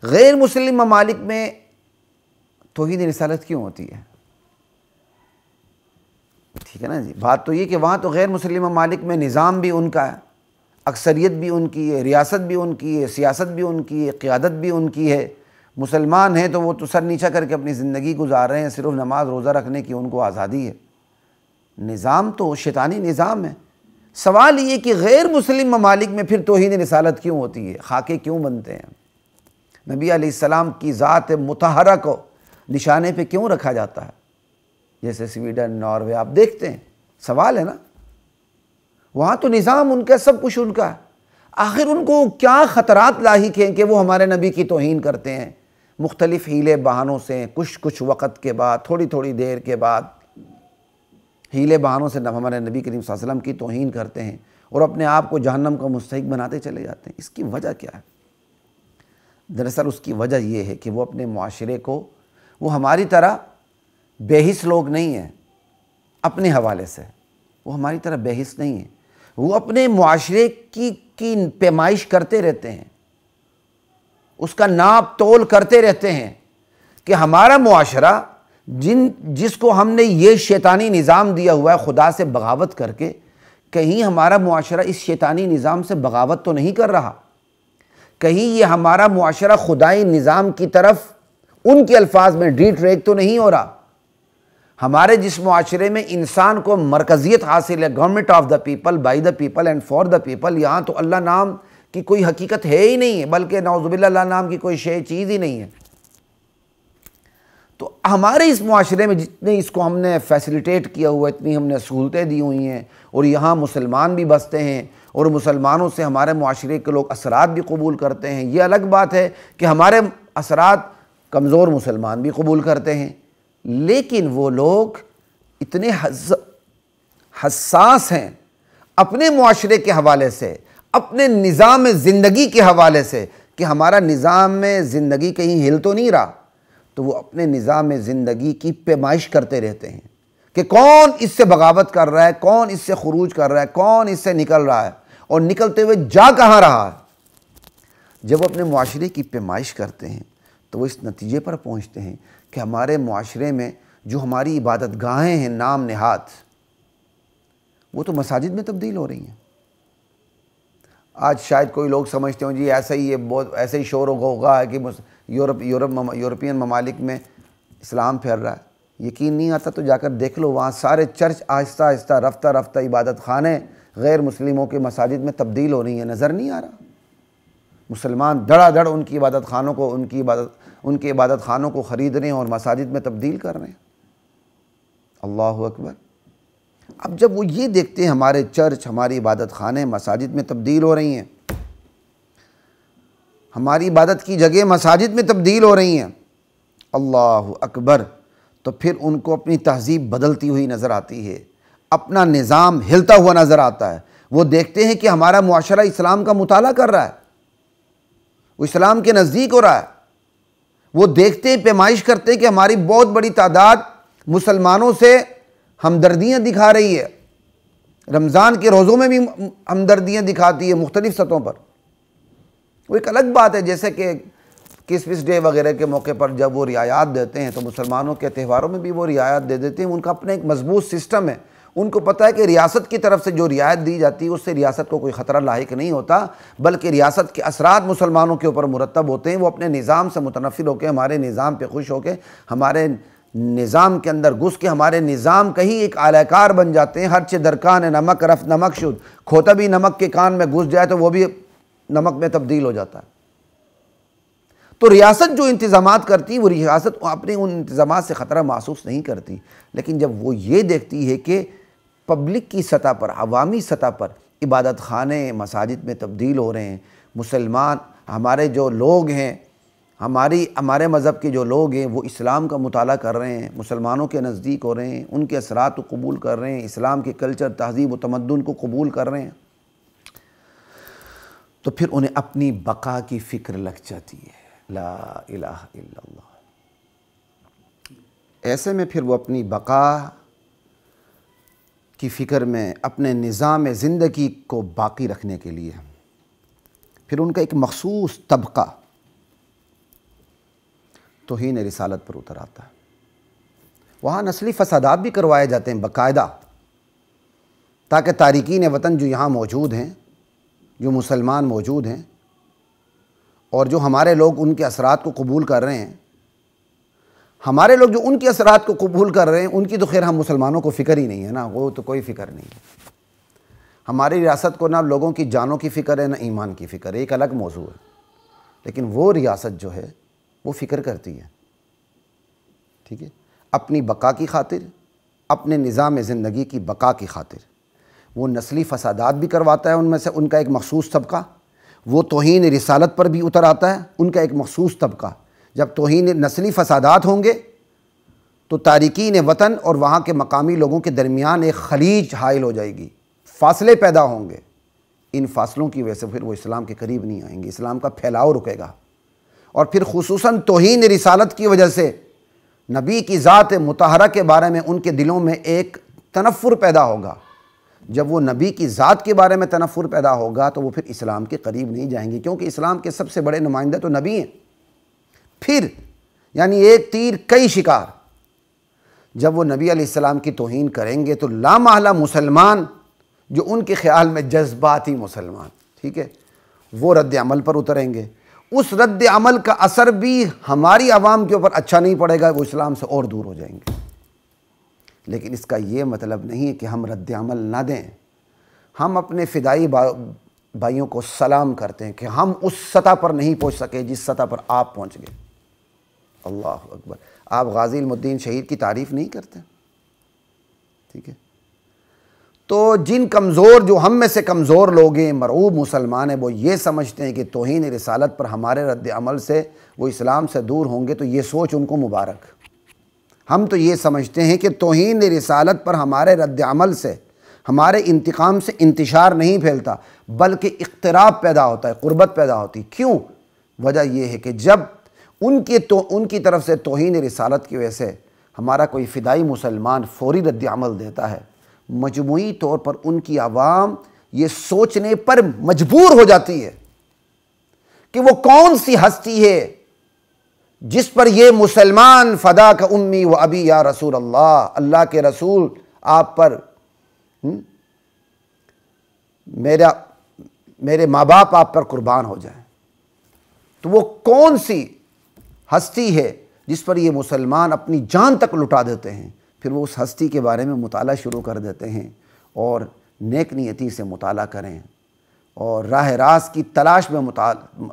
غیر مسلم ممالک میں توحید رسالت کیوں ہوتی ہے؟ ٹھیک ہے نا جی، بات تو یہ کہ وہاں تو غیر مسلم ممالک میں نظام بھی ان کا ہے، اکثریت بھی ان کی ہے، ریاست بھی ان کی ہے، سیاست بھی ان کی ہے، قیادت بھی ان کی ہے۔ مسلمان ہیں تو وہ تو سر نیچا کر کے اپنی زندگی گزار رہے ہیں، صرف نماز روزہ رکھنے کی ان کو آزادی ہے۔ نظام تو شیطانی نظام ہے۔ سوال یہ کہ غیر مسلم ممالک میں پھر توحید رسالت کیوں ہوتی ہے؟ خاکے کیوں بنتے ہیں؟ نبی علیہ السلام کی ذات مطہرہ کو نشانے پہ کیوں رکھا جاتا ہے؟ جیسے سویڈن، ناروے آپ دیکھتے ہیں، سوال ہے نا، وہاں تو نظام ان کا، سب کچھ ان کا ہے، آخر ان کو کیا خطرات لاحق ہیں کہ وہ ہمارے نبی کی توہین کرتے ہیں مختلف ہیلے بہانوں سے، کچھ وقت کے بعد، تھوڑی دیر کے بعد ہیلے بہانوں سے ہمارے نبی کریم صلی اللہ علیہ وسلم کی توہین کرتے ہیں اور اپنے آپ کو جہنم کا مستحق بناتے چلے جاتے ہیں۔ اس کی وجہ کیا ہے؟ دراصل اس کی وجہ یہ ہے کہ وہ اپنے معاشرے کو، وہ ہماری طرح بے حس لوگ نہیں ہیں اپنے حوالے سے، وہ ہماری طرح بے حس نہیں ہیں، وہ اپنے معاشرے کی پیمائش کرتے رہتے ہیں، اس کا ناپ تول کرتے رہتے ہیں کہ ہمارا معاشرہ جس کو ہم نے یہ شیطانی نظام دیا ہوا ہے خدا سے بغاوت کر کے، کہیں ہمارا معاشرہ اس شیطانی نظام سے بغاوت تو نہیں کر رہا، کہیں یہ ہمارا معاشرہ خدائی نظام کی طرف ان کے الفاظ میں ڈی ٹریک تو نہیں ہو رہا۔ ہمارے جس معاشرے میں انسان کو مرکزیت حاصل ہے، government of the people, by the people and for the people, یہاں تو اللہ نام کی کوئی حقیقت ہے ہی نہیں ہے، بلکہ نعوذ باللہ اللہ نام کی کوئی چیز ہی نہیں ہے۔ تو ہمارے اس معاشرے میں جتنے اس کو ہم نے فیسیلیٹیٹ کیا ہوا، اتنی ہم نے سہولتیں دی ہوئی ہیں، اور یہاں مسلمان بھی بستے ہیں اور مسلمانوں سے ہمارے معاشرے کے لوگ اثرات بھی قبول کرتے ہیں۔ یہ الگ بات ہے کہ ہمارے اثرات کمزور مسلمان بھی قبول کرتے ہیں، لیکن وہ لوگ اتنے حساس ہیں اپنے معاشرے کے حوالے سے، اپنے نظام زندگی کے حوالے سے کہ ہمارا نظام زندگی کہیں ہل تو نہیں رہا، تو وہ اپنے نظام زندگی کی پیمائش کرتے رہتے ہیں کہ کون اس سے بغاوت کر رہا ہے، کون اس سے خروج کر رہا ہے، کون اس سے نکل رہا ہے، اور نکلتے ہوئے جا کہاں رہا ہے۔ جب وہ اپنے معاشرے کی پیمائش کرتے ہیں تو وہ اس نتیجے پر پہنچتے ہیں کہ ہمارے معاشرے میں جو ہماری عبادت گاہیں ہیں نام نہاد، وہ تو مساجد میں تبدیل ہو رہی ہیں۔ آج شاید کوئی لوگ سمجھتے ہوں جی ایسا ہی یہ بہت ایسے ہی شور و غوغا ہے کہ یورپین ممالک میں اسلام پھیل رہا ہے۔ یقین نہیں آتا تو جا کر دیکھ لو، وہاں سارے چرچ آہستہ آہستہ رفتہ عبادت خانے غیر مسلموں کے مساجد میں تبدیل ہو رہی ہیں، نظر نہیں آ رہا۔ مسلمان دھڑا دھڑ ان کی عبادت خانوں کو خرید رہے ہیں اور مساجد میں تبدیل کر رہے ہیں۔ اللہ اکبر۔ اب جب وہ یہ دیکھتے ہیں ہمارے چرچ، ہماری عبادت خانے مساجد میں تبدیل ہو رہی ہیں، ہماری عبادت کی جگہ مساجد میں تبدیل ہو رہی ہیں، اللہ اکبر، تو پھر ان کو اپنی تہذیب بدلتی ہوئی نظر آتی ہے، اپنا نظام ہلتا ہوا نظر آتا ہے۔ وہ دیکھتے ہیں کہ ہمارا معاشرہ اسلام کا مطالعہ کر رہا ہے، وہ اسلام کے نزدیک ہو رہا ہے۔ وہ دیکھتے ہیں، پیمائش کرتے ہیں کہ ہماری بہت بڑی تعداد مسلمانوں سے ہمدردیاں دکھا رہی ہے، رمضان کے روزوں میں بھی ہمدردیاں دکھاتی ہے مختلف سطحوں پر۔ وہ ایک الگ بات ہے، جیسے کہ کرسمس ڈے وغیرہ کے موقع پر جب وہ رعایات دیتے ہیں تو مسلمانوں کے تہواروں میں بھی وہ رعایت دے دیتے ہیں۔ ان کا اپنا ایک مضبوط سسٹم ہے، ان کو پتہ ہے کہ ریاست کی طرف سے جو رعایت دی جاتی ہے اس سے ریاست کو کوئی خطرہ لاحق نہیں ہوتا، بلکہ ریاست کے اثرات مسلمانوں کے اوپر مرتب ہوتے ہیں۔ وہ اپنے نظام سے متنفر ہو کے، ہمارے نظام پہ خوش ہو کے، ہمارے نظام کے اندر گھس کے ہمارے نظام کا ہی ایک اعلی کار بن جاتے ہیں۔ ہر چہ درکان نمک رفت نمک شد، کھوتا بھی نمک کے کان میں گھس جائے تو وہ بھی نمک میں تبدیل ہو جاتا ہے۔ تو ریاست جو انتظامات کرتی، وہ ریاست اپنے ان انتظامات سے خطرہ محسوس نہیں کرتی، لیکن جب وہ یہ دیکھتی ہے کہ پبلک کی سطح پر، عوامی سطح پر عبادت خانے مساجد میں تبدیل ہو رہے ہیں، مسلمان ہمارے جو لوگ ہیں، ہمارے مذہب کے جو لوگ ہیں وہ اسلام کا مطالعہ کر رہے ہیں، مسلمانوں کے نزدیک ہو رہے ہیں، ان کے اثرات کو قبول کر رہے ہیں، اسلام کے کلچر، تہذیب و تمدن کو قبول کر رہے ہیں، تو پھر انہیں اپنی بقا کی فکر لگ جاتی ہے۔ لا الہ الا اللہ۔ ایسے میں پھر وہ اپنی بقا کی فکر میں اپنے نظام زندگی کو باقی رکھنے کے لیے پھر ان کا ایک مخصوص طبقہ توہین رسالت پر اتر آتا ہے۔ وہاں نسلی فسادات بھی کروائے جاتے ہیں باقاعدہ، تاکہ تارکین وطن جو یہاں موجود ہیں، جو مسلمان موجود ہیں اور جو ہمارے لوگ ان کے اثرات کو قبول کر رہے ہیں، ہمارے لوگ جو ان کے اثرات کو قبول کر رہے ہیں، ان کی تو خیر ہم مسلمانوں کو فکر ہی نہیں ہے نا، وہ تو کوئی فکر نہیں ہے۔ ہماری ریاست کو نہ لوگوں کی جانوں کی فکر ہے، نہ ایمان کی فکر ہے، ایک الگ موضوع ہے۔ لیکن وہ ریاست جو ہے وہ فکر کرتی ہے، ٹھیک ہے، اپنی بقا کی خاطر، اپنے نظام زندگی کی بقا کی خاطر۔ وہ نسلی فسادات بھی کرواتا ہے، ان میں سے ان کا ایک مخصوص طبقہ، وہ توہین رسالت پر بھی اتر آتا ہے، ان کا ایک مخصوص طبقہ۔ جب توہین نسلی فسادات ہوں گے تو تارکین وطن اور وہاں کے مقامی لوگوں کے درمیان ایک خلیج حائل ہو جائے گی، فاصلے پیدا ہوں گے۔ ان فاصلوں کی وجہ سے پھر وہ اسلام کے قریب نہیں آئیں گے، اسلام کا پھیلاؤ رکے گا، اور پھر خصوصاً توہین رسالت کی وجہ سے نبی کی ذات مطہرہ کے بارے میں ان کے دلوں میں ایک تنفر پیدا ہوگا۔ جب وہ نبی کی ذات کے بارے میں تنفر پیدا ہوگا تو وہ پھر اسلام کے قریب نہیں جائیں گے، کیونکہ اسلام کے سب سے بڑے نمائندہ تو نبی ہیں۔ پھر یعنی ایک تیر کئی شکار، جب وہ نبی علیہ السلام کی توہین کریں گے تو لامحالہ مسلمان جو ان کے خیال میں جذباتی مسلمان، ٹھیک ہے، وہ رد عمل پر اتریں گے۔ اس رد عمل کا اثر بھی ہماری عوام کے اوپر اچھا نہیں پڑے گا، وہ اسلام سے اور دور ہو جائیں گے۔ لیکن اس کا یہ مطلب نہیں ہے کہ ہم رد عمل نہ دیں۔ ہم اپنے فدائی بھائیوں کو سلام کرتے ہیں کہ ہم اس سطح پر نہیں پہنچ سکے جس سطح پر آپ پہنچ گئے۔ اللہ اکبر۔ آپ غازی علم الدین شہید کی تعریف نہیں کرتے، ٹھیک ہے؟ تو جن کمزور، جو ہم میں سے کمزور لوگ ہیں، مرعوب مسلمان ہیں، وہ یہ سمجھتے ہیں کہ توہین رسالت پر ہمارے رد عمل سے وہ اسلام سے دور ہوں گے، تو یہ سوچ ان کو مبارک۔ ہم تو یہ سمجھتے ہیں کہ توہین رسالت پر ہمارے رد عمل سے، ہمارے انتقام سے انتشار نہیں پھیلتا، بلکہ اقتراب پیدا ہوتا ہے، قربت پیدا ہوتی۔ کیوں؟ وجہ یہ ہے کہ جب ان کی طرف سے توہین رسالت کی وجہ سے ہمارا کوئی فدائی مسلمان فوری رد عمل دیتا ہے، مجموعی طور پر ان کی عوام یہ سوچنے پر مجبور ہو جاتی ہے کہ وہ کون سی ہستی ہے جس پر یہ مسلمان فدا کا امی و ابی یا رسول اللہ، اللہ کے رسول آپ پر، میرے ماں باپ آپ پر قربان ہو جائیں۔ تو وہ کون سی ہستی ہے جس پر یہ مسلمان اپنی جان تک لٹا دیتے ہیں؟ پھر وہ اس ہستی کے بارے میں مطالعہ شروع کر دیتے ہیں، اور نیک نیتی سے مطالعہ کریں اور راہ راست کی تلاش میں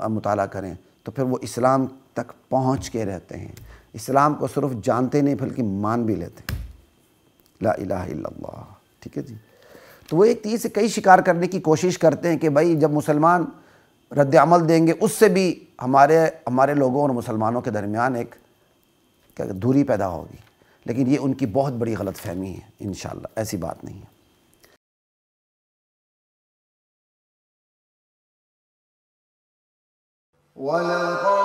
مطالعہ کریں، تو پھر وہ اسلام تک پہنچ کے رہتے ہیں۔ اسلام کو صرف جانتے نہیں بلکہ مان بھی لیتے ہیں۔ لا الہ الا اللہ، ٹھیک ہے جی۔ تو وہ ایک تیر سے کئی شکار کرنے کی کوشش کرتے ہیں کہ بھائی جب مسلمان رد عمل دیں گے اس سے بھی ہمارے لوگوں اور مسلمانوں کے درمیان ایک دوری پیدا ہوگی، لیکن یہ ان کی بہت بڑی غلط فہمی ہے۔ انشاءاللہ ایسی بات نہیں ہے۔ وَلَقَدْ